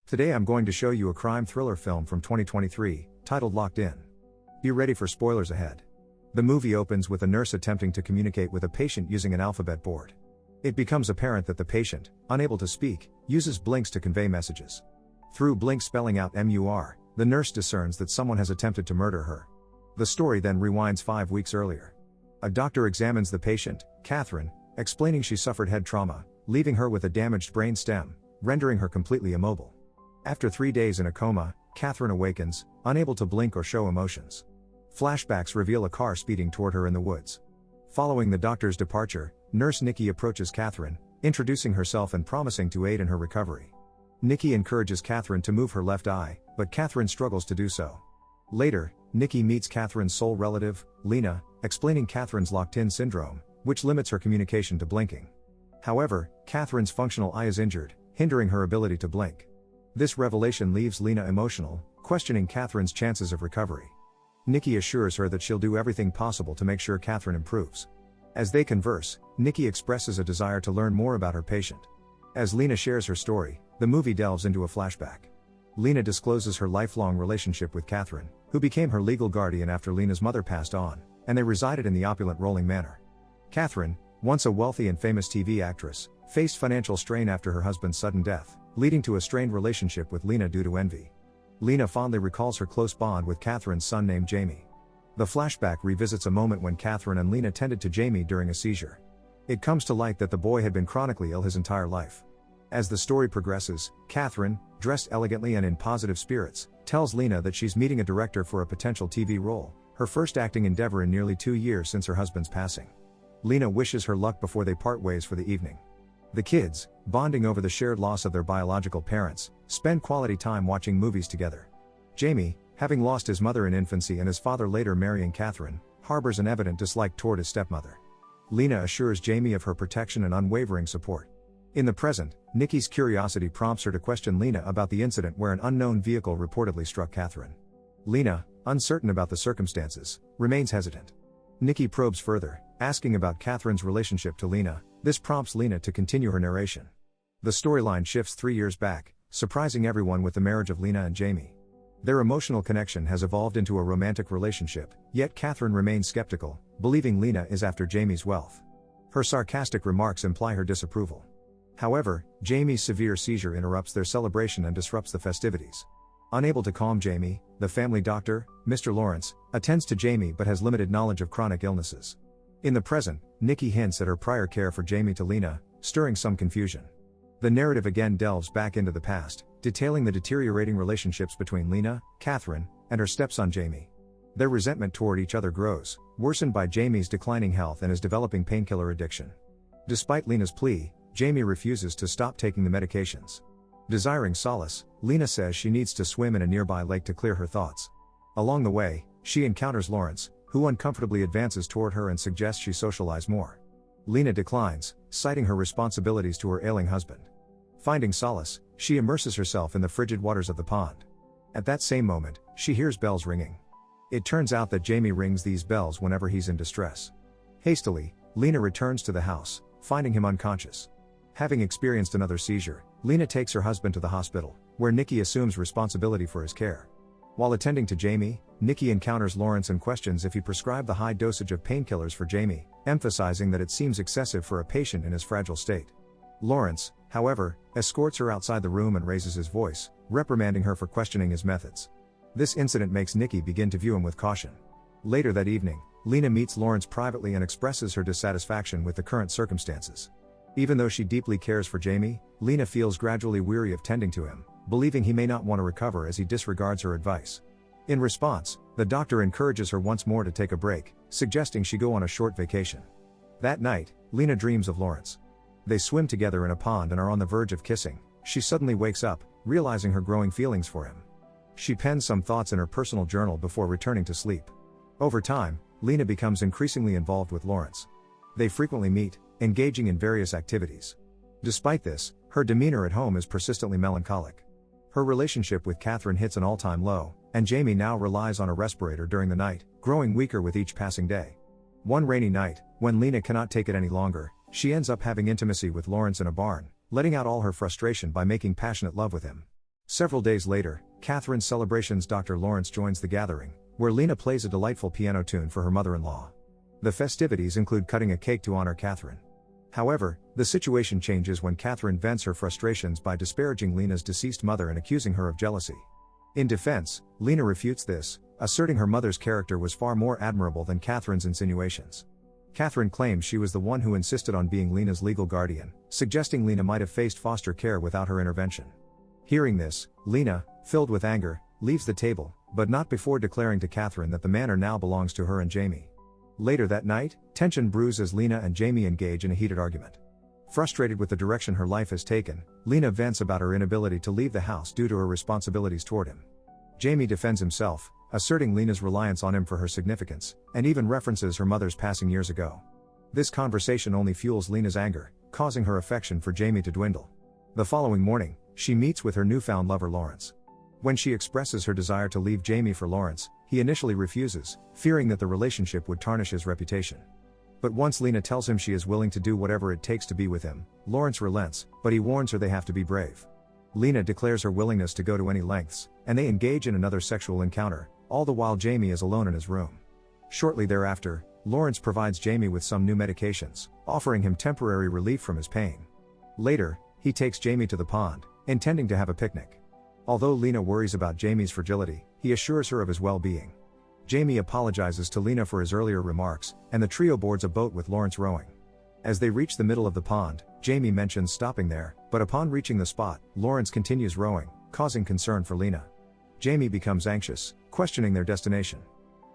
Today I'm going to show you a crime thriller film from 2023, titled Locked In. Be ready for spoilers ahead. The movie opens with a nurse attempting to communicate with a patient using an alphabet board. It becomes apparent that the patient, unable to speak, uses blinks to convey messages. Through blinks spelling out MUR, the nurse discerns that someone has attempted to murder her. The story then rewinds 5 weeks earlier. A doctor examines the patient, Katherine, explaining she suffered head trauma, leaving her with a damaged brain stem, rendering her completely immobile. After 3 days in a coma, Katherine awakens, unable to blink or show emotions. Flashbacks reveal a car speeding toward her in the woods. Following the doctor's departure, Nurse Nikki approaches Katherine, introducing herself and promising to aid in her recovery. Nikki encourages Katherine to move her left eye, but Katherine struggles to do so. Later, Nikki meets Katherine's sole relative, Lina, explaining Katherine's locked-in syndrome, which limits her communication to blinking. However, Katherine's functional eye is injured, hindering her ability to blink. This revelation leaves Lina emotional, questioning Katherine's chances of recovery. Nikki assures her that she'll do everything possible to make sure Katherine improves. As they converse, Nikki expresses a desire to learn more about her patient. As Lina shares her story, the movie delves into a flashback. Lina discloses her lifelong relationship with Katherine, who became her legal guardian after Lina's mother passed on, and they resided in the opulent Rolling Manor. Katherine, once a wealthy and famous TV actress, faced financial strain after her husband's sudden death, leading to a strained relationship with Lina due to envy. Lina fondly recalls her close bond with Katherine's son named Jamie. The flashback revisits a moment when Katherine and Lina tended to Jamie during a seizure. It comes to light that the boy had been chronically ill his entire life. As the story progresses, Katherine, dressed elegantly and in positive spirits, tells Lina that she's meeting a director for a potential TV role, her first acting endeavor in nearly 2 years since her husband's passing. Lina wishes her luck before they part ways for the evening. The kids, bonding over the shared loss of their biological parents, spend quality time watching movies together. Jamie, having lost his mother in infancy and his father later marrying Katherine, harbors an evident dislike toward his stepmother. Lina assures Jamie of her protection and unwavering support. In the present, Nikki's curiosity prompts her to question Lina about the incident where an unknown vehicle reportedly struck Katherine. Lina, uncertain about the circumstances, remains hesitant. Nikki probes further, asking about Katherine's relationship to Lina. This prompts Lina to continue her narration. The storyline shifts 3 years back, surprising everyone with the marriage of Lina and Jamie. Their emotional connection has evolved into a romantic relationship, yet Katherine remains skeptical, believing Lina is after Jamie's wealth. Her sarcastic remarks imply her disapproval. However, Jamie's severe seizure interrupts their celebration and disrupts the festivities. Unable to calm Jamie, the family doctor, Mr. Lawrence, attends to Jamie but has limited knowledge of chronic illnesses. In the present, Nikki hints at her prior care for Jamie to Lina, stirring some confusion. The narrative again delves back into the past, detailing the deteriorating relationships between Lina, Katherine, and her stepson Jamie. Their resentment toward each other grows, worsened by Jamie's declining health and his developing painkiller addiction. Despite Lina's plea, Jamie refuses to stop taking the medications. Desiring solace, Lina says she needs to swim in a nearby lake to clear her thoughts. Along the way, she encounters Lawrence, who uncomfortably advances toward her and suggests she socialize more. Lina declines, citing her responsibilities to her ailing husband. Finding solace, she immerses herself in the frigid waters of the pond. At that same moment, she hears bells ringing. It turns out that Jamie rings these bells whenever he's in distress. Hastily, Lina returns to the house, finding him unconscious. Having experienced another seizure, Lina takes her husband to the hospital, where Nikki assumes responsibility for his care. While attending to Jamie, Nikki encounters Lawrence and questions if he prescribed the high dosage of painkillers for Jamie, emphasizing that it seems excessive for a patient in his fragile state. Lawrence, however, escorts her outside the room and raises his voice, reprimanding her for questioning his methods. This incident makes Nikki begin to view him with caution. Later that evening, Lina meets Lawrence privately and expresses her dissatisfaction with the current circumstances. Even though she deeply cares for Jamie, Lina feels gradually weary of tending to him, believing he may not want to recover as he disregards her advice. In response, the doctor encourages her once more to take a break, suggesting she go on a short vacation. That night, Lina dreams of Lawrence. They swim together in a pond and are on the verge of kissing. She suddenly wakes up, realizing her growing feelings for him. She pens some thoughts in her personal journal before returning to sleep. Over time, Lina becomes increasingly involved with Lawrence. They frequently meet, engaging in various activities. Despite this, her demeanor at home is persistently melancholic. Her relationship with Katherine hits an all-time low, and Jamie now relies on a respirator during the night, growing weaker with each passing day. One rainy night, when Lina cannot take it any longer, she ends up having intimacy with Lawrence in a barn, letting out all her frustration by making passionate love with him. Several days later, Katherine's celebrations Dr. Lawrence joins the gathering, where Lina plays a delightful piano tune for her mother-in-law. The festivities include cutting a cake to honor Katherine. However, the situation changes when Katherine vents her frustrations by disparaging Lina's deceased mother and accusing her of jealousy. In defense, Lina refutes this, asserting her mother's character was far more admirable than Katherine's insinuations. Katherine claims she was the one who insisted on being Lina's legal guardian, suggesting Lina might have faced foster care without her intervention. Hearing this, Lina, filled with anger, leaves the table, but not before declaring to Katherine that the manor now belongs to her and Jamie. Later that night, tension brews as Lina and Jamie engage in a heated argument. Frustrated with the direction her life has taken, Lina vents about her inability to leave the house due to her responsibilities toward him. Jamie defends himself, asserting Lina's reliance on him for her significance, and even references her mother's passing years ago. This conversation only fuels Lina's anger, causing her affection for Jamie to dwindle. The following morning, she meets with her newfound lover Lawrence. When she expresses her desire to leave Jamie for Lawrence, he initially refuses, fearing that the relationship would tarnish his reputation. But once Lina tells him she is willing to do whatever it takes to be with him, Lawrence relents, but he warns her they have to be brave. Lina declares her willingness to go to any lengths, and they engage in another sexual encounter, all the while Jamie is alone in his room. Shortly thereafter, Lawrence provides Jamie with some new medications, offering him temporary relief from his pain. Later, he takes Jamie to the pond, intending to have a picnic. Although Lina worries about Jamie's fragility, he assures her of his well-being. Jamie apologizes to Lina for his earlier remarks, and the trio boards a boat with Lawrence rowing. As they reach the middle of the pond, Jamie mentions stopping there, but upon reaching the spot, Lawrence continues rowing, causing concern for Lina. Jamie becomes anxious, questioning their destination.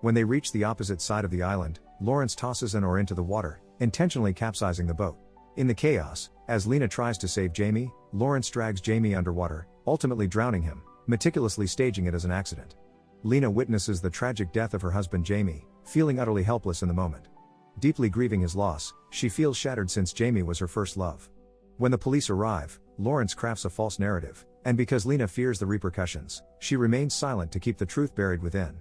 When they reach the opposite side of the island, Lawrence tosses an oar into the water, intentionally capsizing the boat. In the chaos, as Lina tries to save Jamie, Lawrence drags Jamie underwater, ultimately drowning him, meticulously staging it as an accident. Lina witnesses the tragic death of her husband Jamie, feeling utterly helpless in the moment. Deeply grieving his loss, she feels shattered since Jamie was her first love. When the police arrive, Lawrence crafts a false narrative, and because Lina fears the repercussions, she remains silent to keep the truth buried within.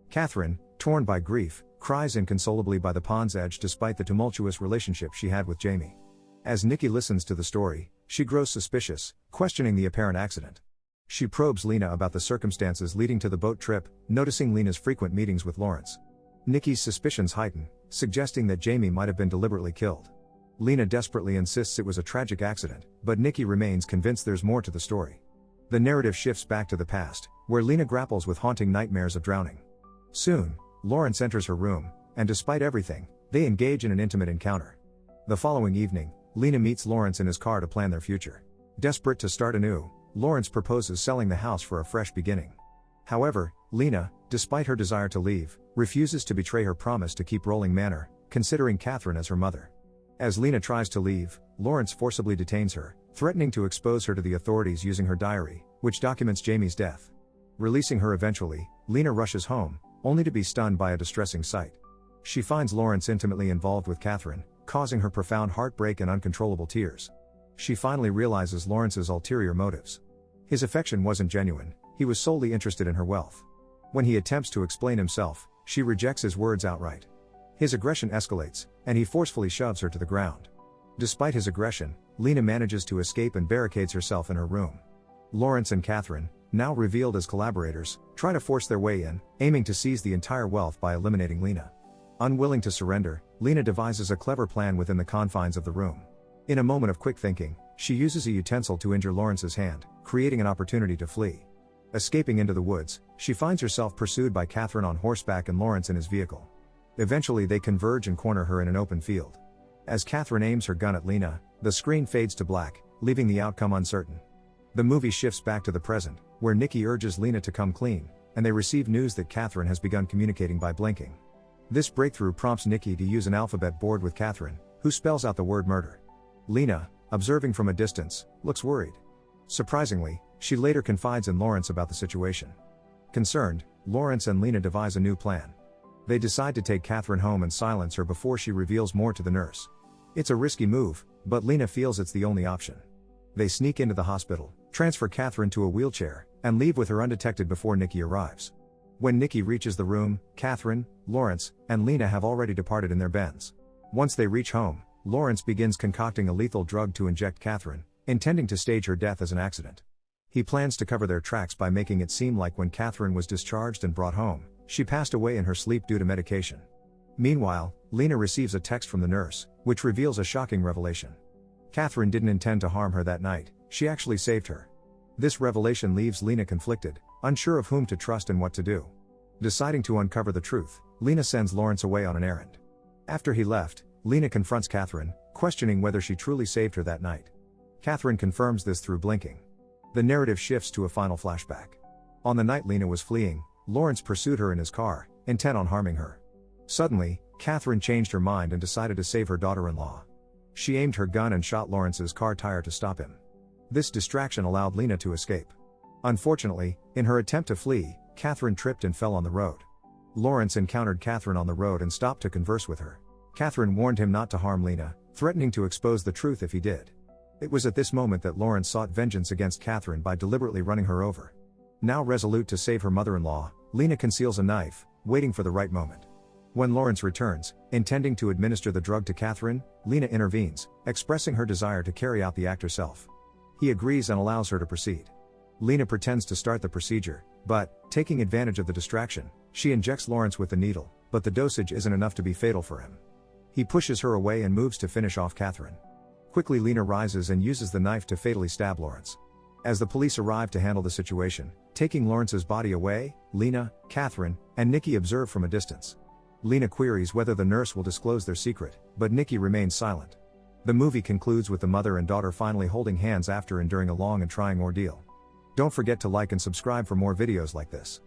Katherine, torn by grief, cries inconsolably by the pond's edge despite the tumultuous relationship she had with Jamie. As Nikki listens to the story, she grows suspicious, questioning the apparent accident. She probes Lina about the circumstances leading to the boat trip, noticing Lina's frequent meetings with Lawrence. Nikki's suspicions heighten, suggesting that Jamie might have been deliberately killed. Lina desperately insists it was a tragic accident, but Nikki remains convinced there's more to the story. The narrative shifts back to the past, where Lina grapples with haunting nightmares of drowning. Soon, Lawrence enters her room, and despite everything, they engage in an intimate encounter. The following evening, Lina meets Lawrence in his car to plan their future. Desperate to start anew, Lawrence proposes selling the house for a fresh beginning. However, Lina, despite her desire to leave, refuses to betray her promise to keep Rolling Manor, considering Katherine as her mother. As Lina tries to leave, Lawrence forcibly detains her, threatening to expose her to the authorities using her diary, which documents Jamie's death. Releasing her eventually, Lina rushes home, only to be stunned by a distressing sight. She finds Lawrence intimately involved with Katherine, causing her profound heartbreak and uncontrollable tears. She finally realizes Lawrence's ulterior motives. His affection wasn't genuine, he was solely interested in her wealth. When he attempts to explain himself, she rejects his words outright. His aggression escalates, and he forcefully shoves her to the ground. Despite his aggression, Lina manages to escape and barricades herself in her room. Lawrence and Katherine, now revealed as collaborators, try to force their way in, aiming to seize the entire wealth by eliminating Lina. Unwilling to surrender, Lina devises a clever plan within the confines of the room. In a moment of quick thinking, she uses a utensil to injure Lawrence's hand, creating an opportunity to flee. Escaping into the woods, she finds herself pursued by Katherine on horseback and Lawrence in his vehicle. Eventually they converge and corner her in an open field. As Katherine aims her gun at Lina, the screen fades to black, leaving the outcome uncertain. The movie shifts back to the present, where Nikki urges Lina to come clean, and they receive news that Katherine has begun communicating by blinking. This breakthrough prompts Nikki to use an alphabet board with Katherine, who spells out the word murder. Lina, observing from a distance, looks worried. Surprisingly, she later confides in Lawrence about the situation. Concerned, Lawrence and Lina devise a new plan. They decide to take Katherine home and silence her before she reveals more to the nurse. It's a risky move, but Lina feels it's the only option. They sneak into the hospital, transfer Katherine to a wheelchair, and leave with her undetected before Nikki arrives. When Nikki reaches the room, Katherine, Lawrence, and Lina have already departed in their Benz. Once they reach home, Lawrence begins concocting a lethal drug to inject Katherine, intending to stage her death as an accident. He plans to cover their tracks by making it seem like when Katherine was discharged and brought home, she passed away in her sleep due to medication. Meanwhile, Lina receives a text from the nurse, which reveals a shocking revelation. Katherine didn't intend to harm her that night, she actually saved her. This revelation leaves Lina conflicted, unsure of whom to trust and what to do. Deciding to uncover the truth, Lina sends Lawrence away on an errand. After he left, Lina confronts Katherine, questioning whether she truly saved her that night. Katherine confirms this through blinking. The narrative shifts to a final flashback. On the night Lina was fleeing, Lawrence pursued her in his car, intent on harming her. Suddenly, Katherine changed her mind and decided to save her daughter-in-law. She aimed her gun and shot Lawrence's car tire to stop him. This distraction allowed Lina to escape. Unfortunately, in her attempt to flee, Katherine tripped and fell on the road. Lawrence encountered Katherine on the road and stopped to converse with her. Katherine warned him not to harm Lina, threatening to expose the truth if he did. It was at this moment that Lawrence sought vengeance against Katherine by deliberately running her over. Now resolute to save her mother-in-law, Lina conceals a knife, waiting for the right moment. When Lawrence returns, intending to administer the drug to Katherine, Lina intervenes, expressing her desire to carry out the act herself. He agrees and allows her to proceed. Lina pretends to start the procedure, but, taking advantage of the distraction, she injects Lawrence with the needle, but the dosage isn't enough to be fatal for him. He pushes her away and moves to finish off Katherine. Quickly Lina rises and uses the knife to fatally stab Lawrence. As the police arrive to handle the situation, taking Lawrence's body away, Lina, Katherine, and Nikki observe from a distance. Lina queries whether the nurse will disclose their secret, but Nikki remains silent. The movie concludes with the mother and daughter finally holding hands after enduring a long and trying ordeal. Don't forget to like and subscribe for more videos like this.